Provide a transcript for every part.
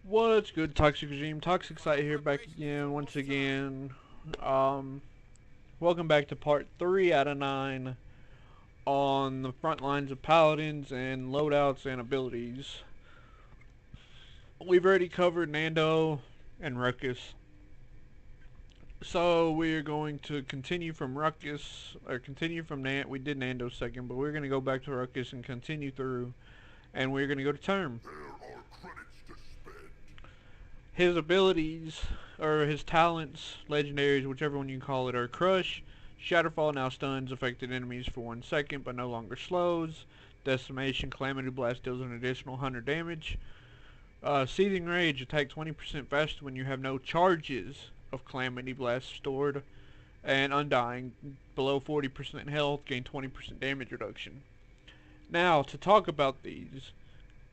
What's good, Toxic Regime? ToxicSight here, back again, once again. Um, Welcome back to part 3 out of 9 on the front lines of Paladins and loadouts and abilities. We've already covered Nando and Ruckus, so we're going to continue from Ruckus, or continue from we did Nando second, but we're going to go back to Ruckus and continue through, and we're going to go to Term. His abilities, or his talents, legendaries, whichever one you call it, are Crush. Shatterfall now stuns affected enemies for 1 second, but no longer slows. Decimation, Calamity Blast deals an additional 100 damage. Seething Rage, attack 20% faster when you have no charges of Calamity Blast stored. And Undying, below 40% health, gain 20% damage reduction. Now, to talk about these,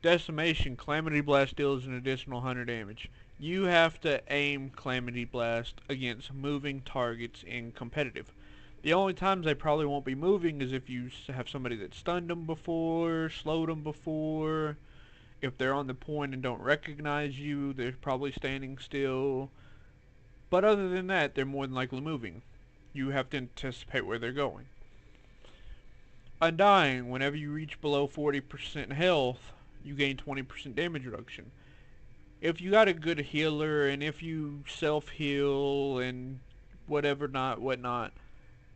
Decimation, Calamity Blast deals an additional 100 damage. You have to aim Calamity Blast against moving targets in competitive. The only times they probably won't be moving is if you have somebody that stunned them before, slowed them before. If they're on the point and don't recognize you, they're probably standing still. But other than that, they're more than likely moving. You have to anticipate where they're going. Undying, whenever you reach below 40% health, you gain 20% damage reduction. If you got a good healer, and if you self-heal and whatnot,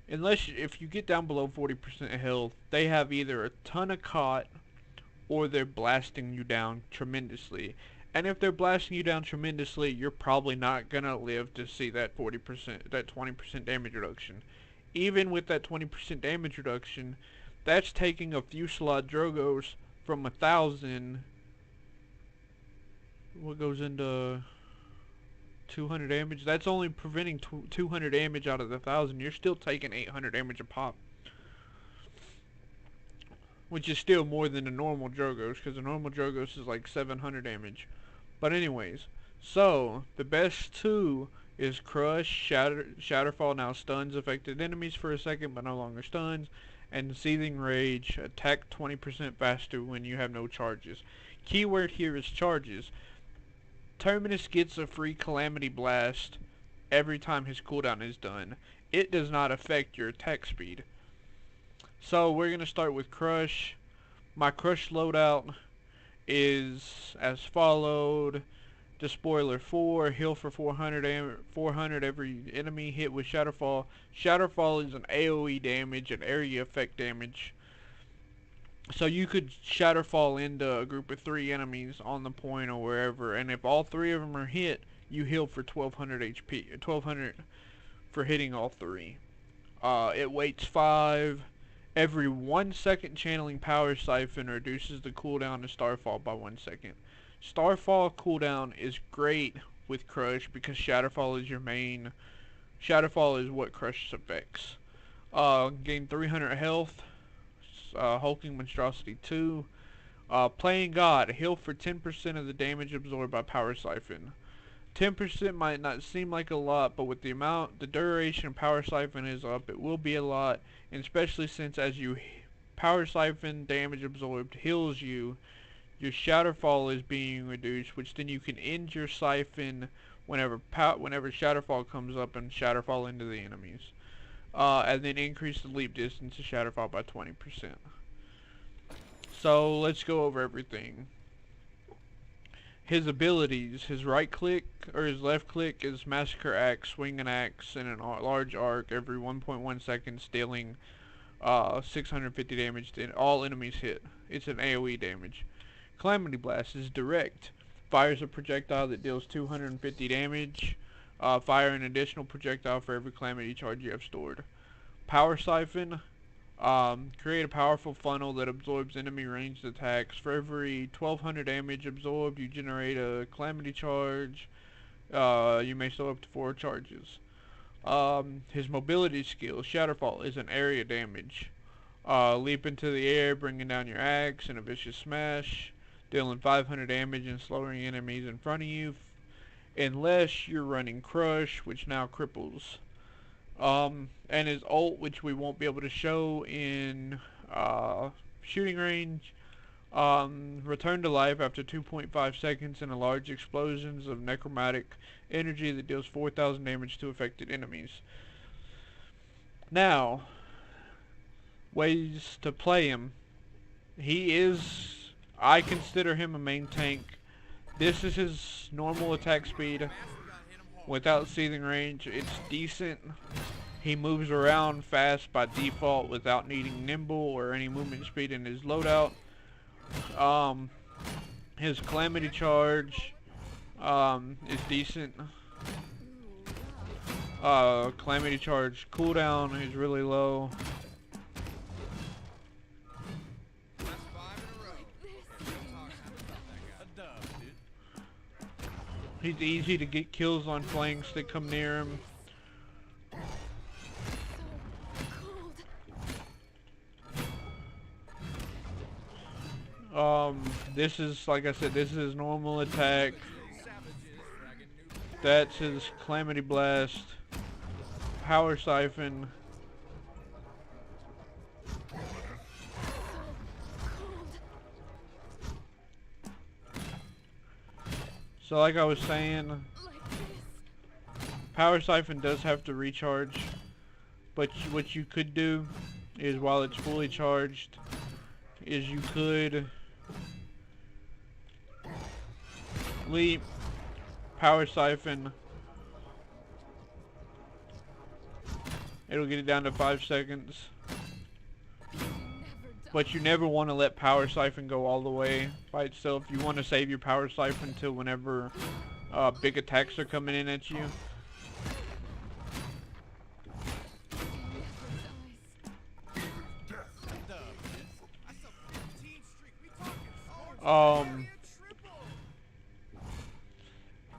if you get down below 40% health, they have either a ton of cot or they're blasting you down tremendously. And if they're blasting you down tremendously, you're probably not gonna live to see that 20% damage reduction. Even with that 20% damage reduction, that's taking a few slot Drogos from 1,000. What goes into 200 damage? That's only preventing 200 damage out of the 1,000. You're still taking 800 damage a pop, which is still more than the normal Drogos, because the normal Drogos is like 700 damage. But anyways, so the best two is Crush. Shatterfall now stuns affected enemies for a second, but no longer stuns. And Seething Rage, attack 20% faster when you have no charges. Keyword here is charges. Terminus gets a free Calamity Blast every time his cooldown is done. It does not affect your attack speed. So we're going to start with Crush. My Crush loadout is as followed. Despoiler 4, heal for 400 every enemy hit with Shatterfall. Shatterfall is an AoE damage, an area effect damage. So you could Shatterfall into a group of 3 enemies on the point or wherever, and if all 3 of them are hit, you heal for 1200 HP, 1200 for hitting all 3. It waits 5. Every 1 second channeling Power Siphon reduces the cooldown to Starfall by 1 second. Starfall cooldown is great with Crush because Shatterfall is your main. Shatterfall is what Crush affects. Gain 300 health. Hulking Monstrosity 2. Playing God, heal for 10% of the damage absorbed by Power Siphon. 10% might not seem like a lot, but with the duration of Power Siphon is up, it will be a lot, and especially since as you Power Siphon damage absorbed heals you, your Shatterfall is being reduced, which then you can end your Siphon whenever Shatterfall comes up and Shatterfall into the enemies. And then increase the leap distance to Shatterfall by 20%. So let's go over everything. His abilities, his right click or his left click is Massacre Axe, swing an axe in a large arc every 1.1 seconds, dealing 650 damage to all enemies hit. It's an AoE damage. Calamity Blast is direct, fires a projectile that deals 250 damage. Fire an additional projectile for every Calamity charge you have stored. Power Siphon, create a powerful funnel that absorbs enemy ranged attacks. For every 1200 damage absorbed, you generate a Calamity charge. You may store up to 4 charges. His mobility skill, Shatterfall, is an area damage. Leap into the air, bringing down your axe in a vicious smash, dealing 500 damage and slowing enemies in front of you, unless you're running Crush, which now cripples. And his ult, which we won't be able to show in shooting range, Return to life after 2.5 seconds in a large explosions of necromantic energy that deals 4,000 damage to affected enemies. Now, ways to play him. I consider him a main tank. This is his normal attack speed. Without seething range, it's decent. He moves around fast by default without needing nimble or any movement speed in his loadout. His calamity charge is decent. Calamity charge cooldown is really low. He's easy to get kills on flanks that come near him. This is, like I said, this is his normal attack. That's his Calamity Blast. Power Siphon. So like I was saying, Power Siphon does have to recharge, but what you could do is, while it's fully charged, is you could leap, Power Siphon. It'll get it down to 5 seconds. But you never want to let Power Siphon go all the way by itself. You want to save your Power Siphon till whenever big attacks are coming in at you.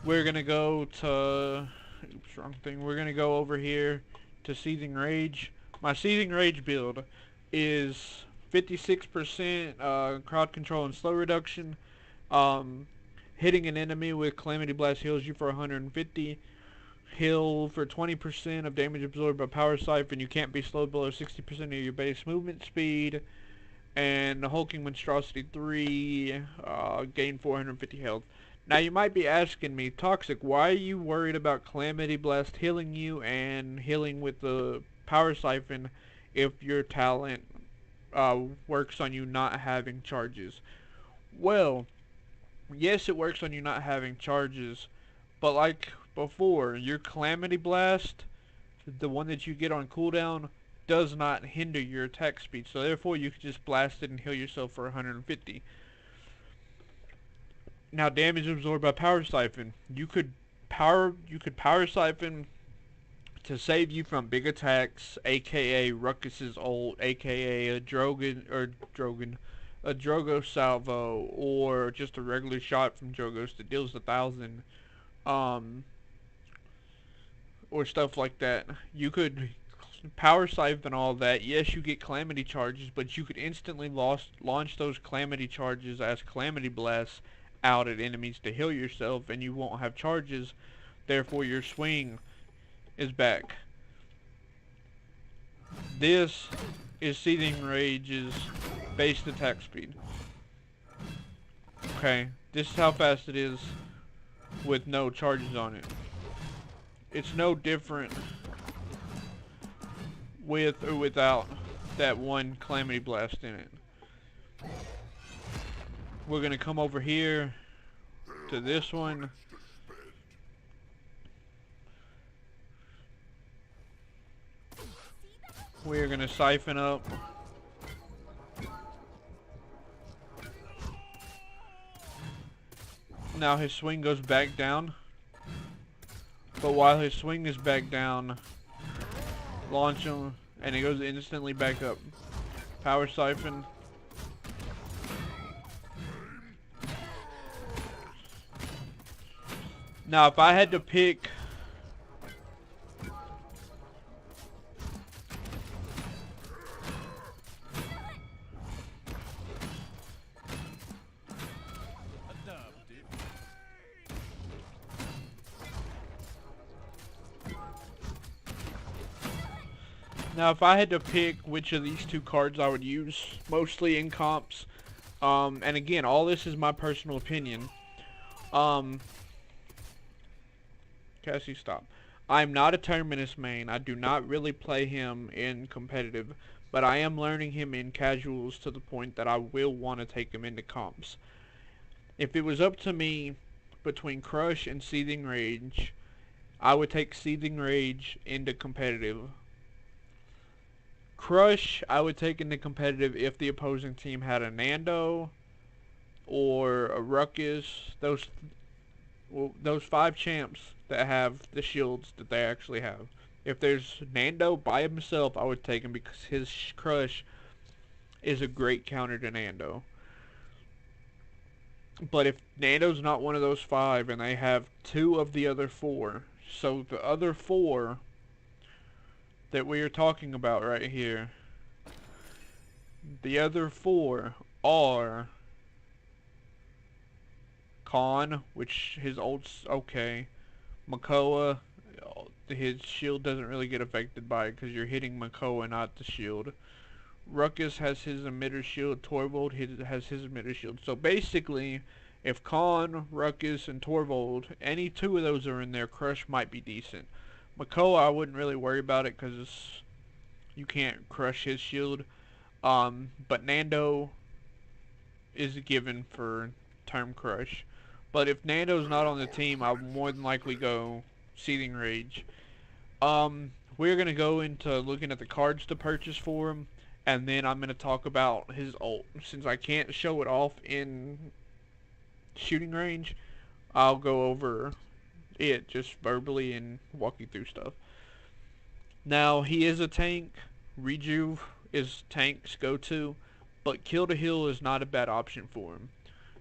We're gonna go to, oops, wrong thing. We're gonna go over here to Seething Rage. My Seething Rage build is 56% crowd control and slow reduction. Hitting an enemy with Calamity Blast heals you for 150. Heal for 20% of damage absorbed by Power Siphon. You can't be slowed below 60% of your base movement speed. And the Hulking Monstrosity 3, gain 450 health. Now you might be asking me, Toxic, why are you worried about Calamity Blast healing you and healing with the Power Siphon if your talent works on you not having charges? Well, yes, it works on you not having charges, but like before, your Calamity Blast, the one that you get on cooldown, does not hinder your attack speed, so therefore you can just blast it and heal yourself for 150. Now, damage absorbed by Power Siphon. You could power Siphon to save you from big attacks, aka Ruckus's ult, aka a Drogo salvo, or just a regular shot from Drogos that deals 1,000, or stuff like that. You could Power Siphon all that. Yes, you get Calamity charges, but you could instantly launch those Calamity charges as Calamity Blasts out at enemies to heal yourself, and you won't have charges. Therefore, your swing is back. This is Seething Rage's base attack speed. Okay, this is how fast it is with no charges on it. It's no different with or without that one Calamity Blast in it. We're gonna come over here to this one. We're gonna siphon up. Now his swing goes back down. But while his swing is back down, launch him and it goes instantly back up. Power Siphon. Now if I had to pick which of these two cards I would use mostly in comps, And again, all this is my personal opinion. Cassie, stop. I'm not a Terminus main. I do not really play him in competitive, but I am learning him in casuals to the point that I will want to take him into comps. If it was up to me between Crush and Seething Rage, I would take Seething Rage into competitive. Crush, I would take into competitive if the opposing team had a Nando or a Ruckus. Those 5 champs that have the shields that they actually have. If there's Nando by himself, I would take him because his Crush is a great counter to Nando. But if Nando's not one of those 5 and they have 2 of the other 4, so the other 4 that we are talking about right here, the other 4 are Khan, which his ult's okay. Makoa, his shield doesn't really get affected by it because you're hitting Makoa, not the shield. Ruckus has his emitter shield. Torvald has his emitter shield. So basically, if Khan, Ruckus, and Torvald, any 2 of those are in there, Crush might be decent. Makoa, I wouldn't really worry about it because you can't crush his shield. But Nando is a given for Term Crush. But if Nando's not on the team, I'll more than likely go Seething Rage. We're going to go into looking at the cards to purchase for him, and then I'm going to talk about his ult. Since I can't show it off in shooting range, I'll go over it just verbally and walk you through stuff. Now, he is a tank. Rejuve is tank's go-to, but kill to heal is not a bad option for him,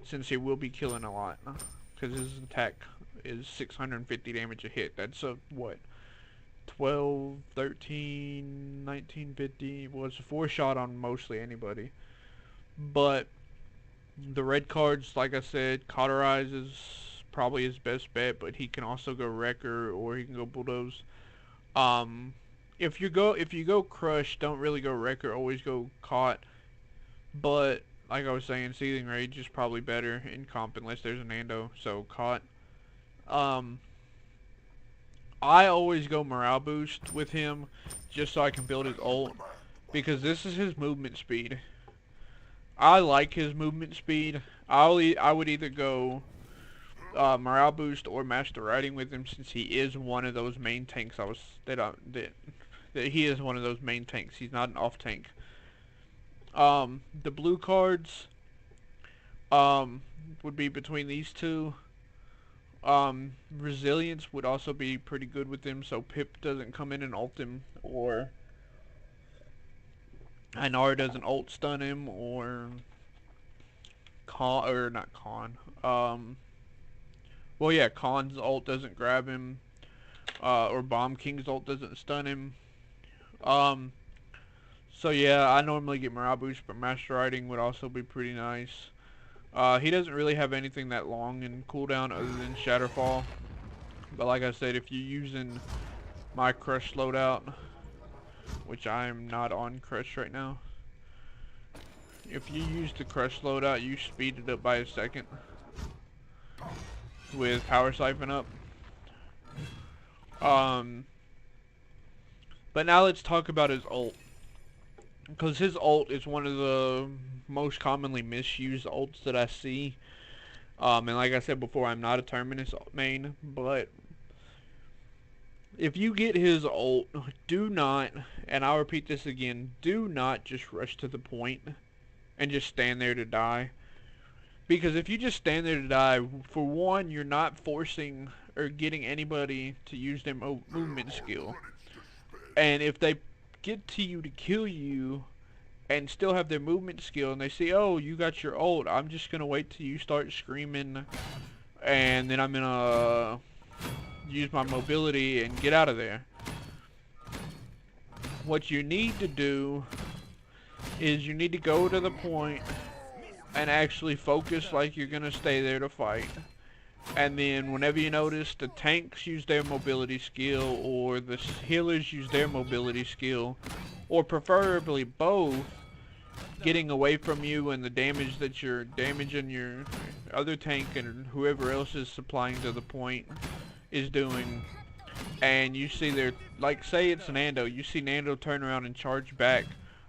since he will be killing a lot, because his attack is 650 damage a hit. That's a, what, 12, 13, 1950, well, it's a 4-shot on mostly anybody. But the red cards, like I said, Cauterize is probably his best bet, but he can also go Wrecker, or he can go Bulldoze. If you go Crush, don't really go Wrecker, always go Caught. But like I was saying, Seething Rage is probably better in comp unless there's a Nando, so Caught. I always go Morale Boost with him just so I can build his ult, because this is his movement speed. I like his movement speed. I would either go Morale Boost or Master Riding with him, since he is one of those main tanks that he is one of those main tanks. He's not an off tank. The blue cards would be between these 2. Resilience would also be pretty good with him, so Pip doesn't come in and ult him, or Anar doesn't ult stun him, or well, yeah, Khan's ult doesn't grab him, or Bomb King's ult doesn't stun him. So yeah, I normally get Morale Boost, but Master Riding would also be pretty nice. He doesn't really have anything that long in cooldown other than Shatterfall. But like I said, if you're using my Crush loadout, which I'm not on Crush right now, if you use the Crush loadout, you speed it up by a second with Power Siphon up. But now let's talk about his ult, because his ult is one of the most commonly misused ults that I see. And like I said before, I'm not a Terminus main, but if you get his ult, do not, and I'll repeat this again, do not just rush to the point and just stand there to die. Because if you just stand there to die, for one, you're not forcing or getting anybody to use their movement skill. And if they get to you to kill you and still have their movement skill, and they say, oh, you got your ult, I'm just gonna wait till you start screaming, and then I'm gonna use my mobility and get out of there. What you need to do is you need to go to the point and actually focus like you're gonna stay there to fight. And then whenever you notice the tanks use their mobility skill, or the healers use their mobility skill, or preferably both, getting away from you and the damage that you're damaging your other tank and whoever else is supplying to the point is doing, and you see their, like say it's Nando, you see Nando turn around and charge back.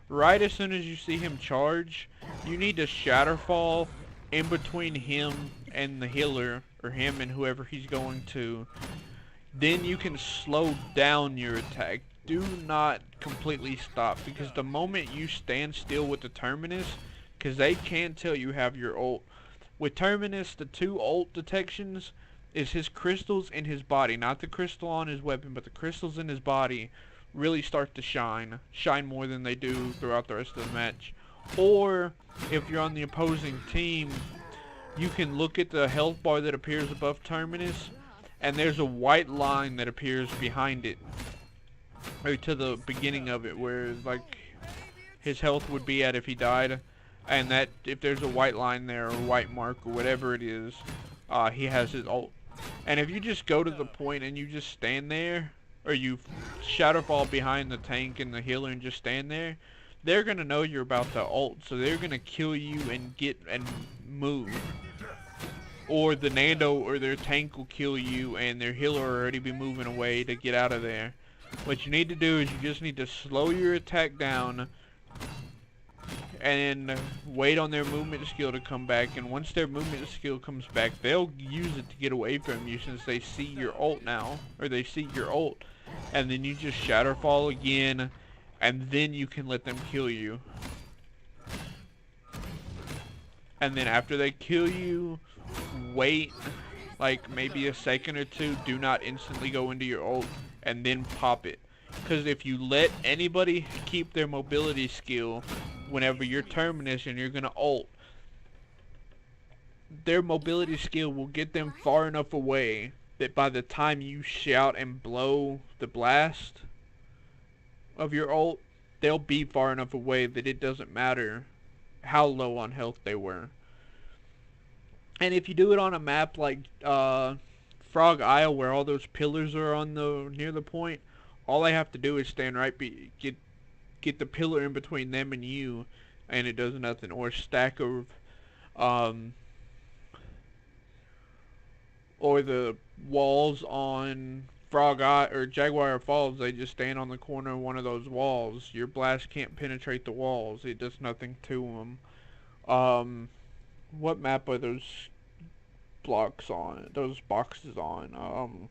Right as soon as you see him charge, you need to Shatterfall in between him and the healer, or him and whoever he's going to. Then you can slow down your attack. Do not completely stop, because the moment you stand still with the Terminus, because they can tell you have your ult. With Terminus, the 2 ult detections is his crystals in his body, not the crystal on his weapon, but the crystals in his body really start to shine more than they do throughout the rest of the match. Or if you're on the opposing team, you can look at the health bar that appears above Terminus, and there's a white line that appears behind it, or to the beginning of it, where like his health would be at if he died, and that if there's a white line there, or white mark, or whatever it is, he has his ult. And if you just go to the point and you just stand there, or you Shadowfall behind the tank and the healer and just stand there, they're gonna know you're about to ult, so they're gonna kill you and get and move. Or the Nando or their tank will kill you and their healer will already be moving away to get out of there. What you need to do is you just need to slow your attack down and wait on their movement skill to come back, and once their movement skill comes back, they'll use it to get away from you since they see your ult now, or they see your ult, and then you just Shatterfall again, and then you can let them kill you. And then after they kill you, wait like maybe a second or two, do not instantly go into your ult, and then pop it. Because if you let anybody keep their mobility skill whenever you're Terminus and you're gonna ult, their mobility skill will get them far enough away that by the time you shout and blow the blast of your ult, they'll be far enough away that it doesn't matter how low on health they were. And if you do it on a map like Frog Isle, where all those pillars are on the near the point, all I have to do is stand right get the pillar in between them and you, and it does nothing. Or stack of or the walls on Frog Eye or Jaguar Falls, they just stand on the corner of one of those walls. Your blast can't penetrate the walls. It does nothing to them. What map are those blocks on? Those boxes on?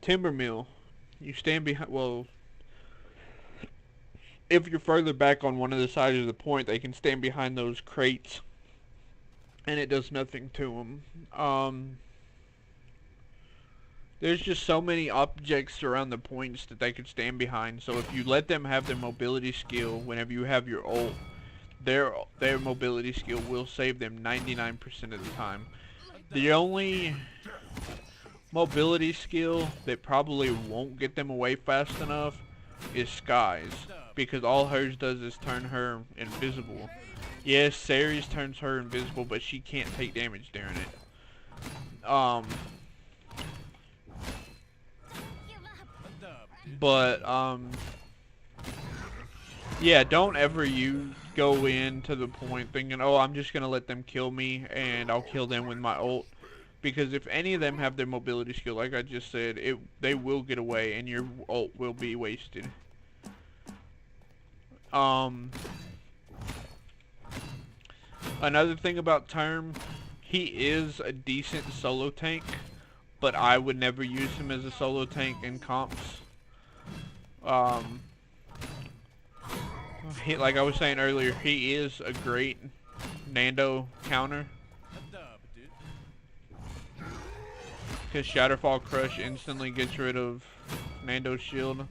Timber Mill. You stand behind, well, if you're further back on one of the sides of the point, they can stand behind those crates, and it does nothing to them. There's just so many objects around the points that they could stand behind, so if you let them have their mobility skill whenever you have your ult, their mobility skill will save them 99% of the time. The only mobility skill that probably won't get them away fast enough is Sky's, because all hers does is turn her invisible. Yes, Ceres turns her invisible, but she can't take damage during it. Yeah, don't ever go into the point thinking, oh, I'm just gonna let them kill me and I'll kill them with my ult. Because if any of them have their mobility skill, like I just said, they will get away and your ult will be wasted. Another thing about Term, he is a decent solo tank, but I would never use him as a solo tank in comps. Like I was saying earlier, he is a great Nando counter. Because Shatterfall Crush instantly gets rid of Nando's shield.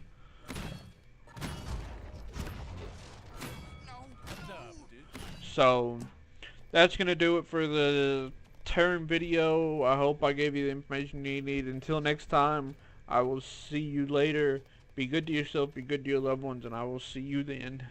So, that's going to do it for the Term video. I hope I gave you the information you need. Until next time, I will see you later. Be good to yourself, be good to your loved ones, and I will see you then.